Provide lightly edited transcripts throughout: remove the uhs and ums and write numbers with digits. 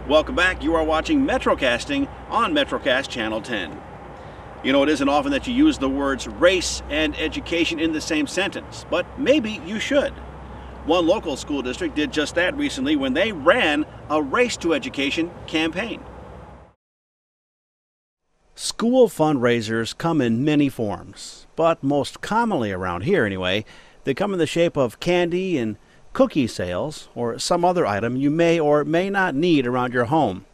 Welcome back. You are watching MetroCasting on MetroCast Channel 10. You know, it isn't often that you use the words race and education in the same sentence, but maybe you should. One local school district did just that recently when they ran a Race to Education campaign. School fundraisers come in many forms, but most commonly around here anyway, they come in the shape of candy and cookie sales or some other item you may or may not need around your home.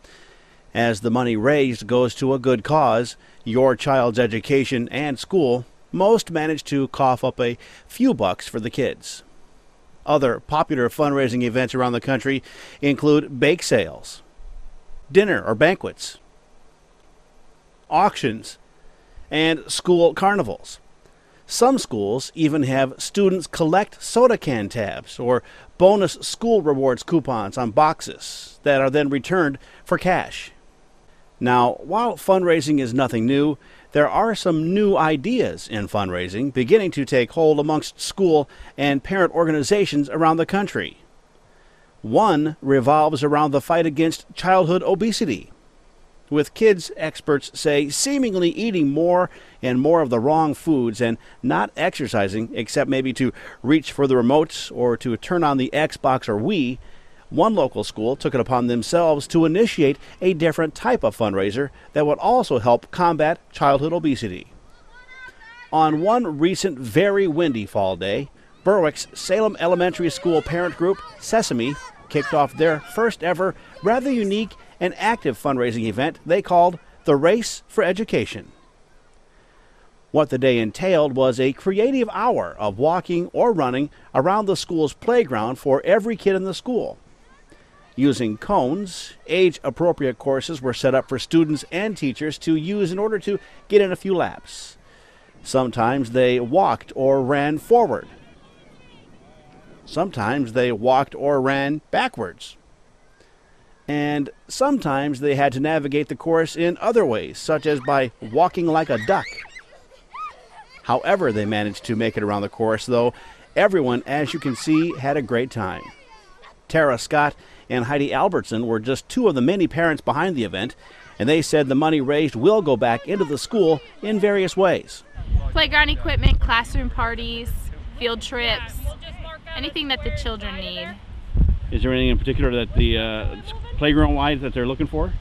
As the money raised goes to a good cause, your child's education and school, most manage to cough up a few bucks for the kids. Other popular fundraising events around the country include bake sales, dinner or banquets, auctions, and school carnivals. Some schools even have students collect soda can tabs or bonus school rewards coupons on boxes that are then returned for cash. Now, while fundraising is nothing new, there are some new ideas in fundraising beginning to take hold amongst school and parent organizations around the country. One revolves around the fight against childhood obesity, with kids, experts say, seemingly eating more and more of the wrong foods and not exercising except maybe to reach for the remotes or to turn on the Xbox or Wii. One local school took it upon themselves to initiate a different type of fundraiser that would also help combat childhood obesity. On one recent very windy fall day, Berwick's Salem Elementary School parent group, Sesame, kicked off their first ever, rather unique and active fundraising event they called the Race for Education. What the day entailed was a creative hour of walking or running around the school's playground for every kid in the school. Using cones, age-appropriate courses were set up for students and teachers to use in order to get in a few laps. Sometimes they walked or ran forward. Sometimes they walked or ran backwards. And sometimes they had to navigate the course in other ways, such as by walking like a duck. However they managed to make it around the course, though, everyone, as you can see, had a great time. Tara Scott and Heidi Albertson were just two of the many parents behind the event, and they said the money raised will go back into the school in various ways. Playground equipment, classroom parties, field trips, anything that the children need. Is there anything in particular that the playground-wise that they're looking for?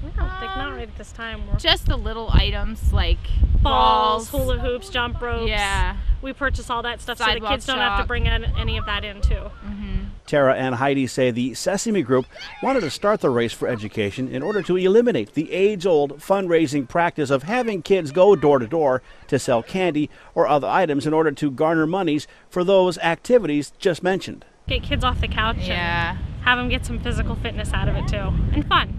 I don't think not right at this time. Just the little items like balls, hula hoops, jump ropes. Yeah. We purchase all that stuff Sidewalk so the kids don't have to bring any of that in too. Mm-hmm. Tara and Heidi say the Sesame Group wanted to start the Race for Education in order to eliminate the age-old fundraising practice of having kids go door to door to sell candy or other items in order to garner monies for those activities just mentioned. Get kids off the couch and have them get some physical fitness out of it too, and fun.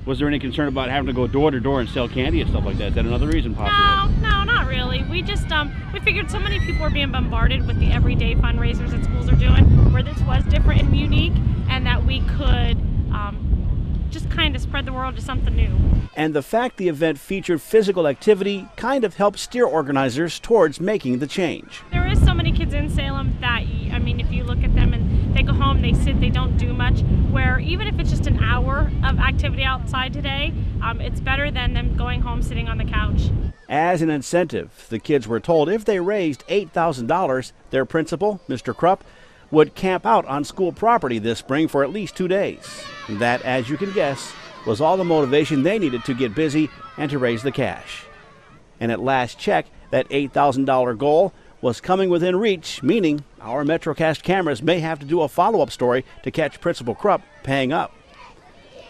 Was there any concern about having to go door to door and sell candy and stuff like that? Is that another reason possibly? No, not really. We just we figured so many people are being bombarded with the everyday fundraisers that schools are doing, where this was different and unique, and that we could just kind of spread the word to something new. And the fact the event featured physical activity kind of helped steer organizers towards making the change. There is so many kids in Salem that, I mean, if you look at them and they go home, they sit, they don't do much, where even if it's just an hour of activity outside today, it's better than them going home sitting on the couch. As an incentive, the kids were told if they raised $8,000, their principal, Mr. Krupp, would camp out on school property this spring for at least 2 days. And that, as you can guess, was all the motivation they needed to get busy and to raise the cash. And at last check, that $8,000 goal was coming within reach, meaning our MetroCast cameras may have to do a follow-up story to catch Principal Krupp paying up.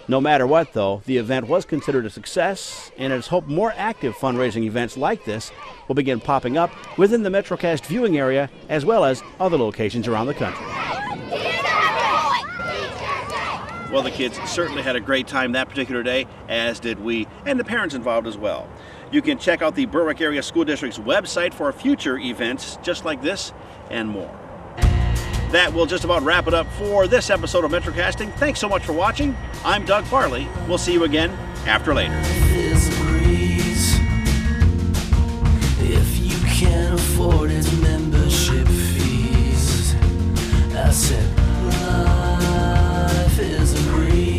No matter what, though, the event was considered a success, and it is hoped more active fundraising events like this will begin popping up within the MetroCast viewing area as well as other locations around the country. Well, the kids certainly had a great time that particular day, as did we, and the parents involved as well. You can check out the Berwick Area School District's website for future events just like this and more. That will just about wrap it up for this episode of MetroCasting. Thanks so much for watching. I'm Doug Farley. We'll see you again after later. There's a breeze if you can't afford its membership fees. I said, life is a breeze.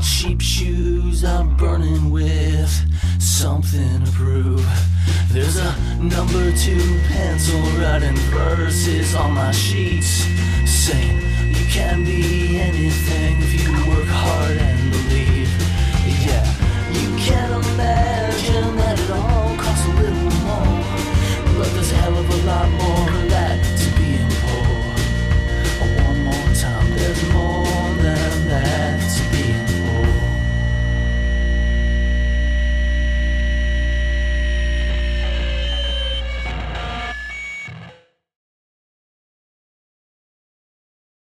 cheap shoes are burning with something to prove. There's a number 2 pencil writing verses on my sheets, saying you can be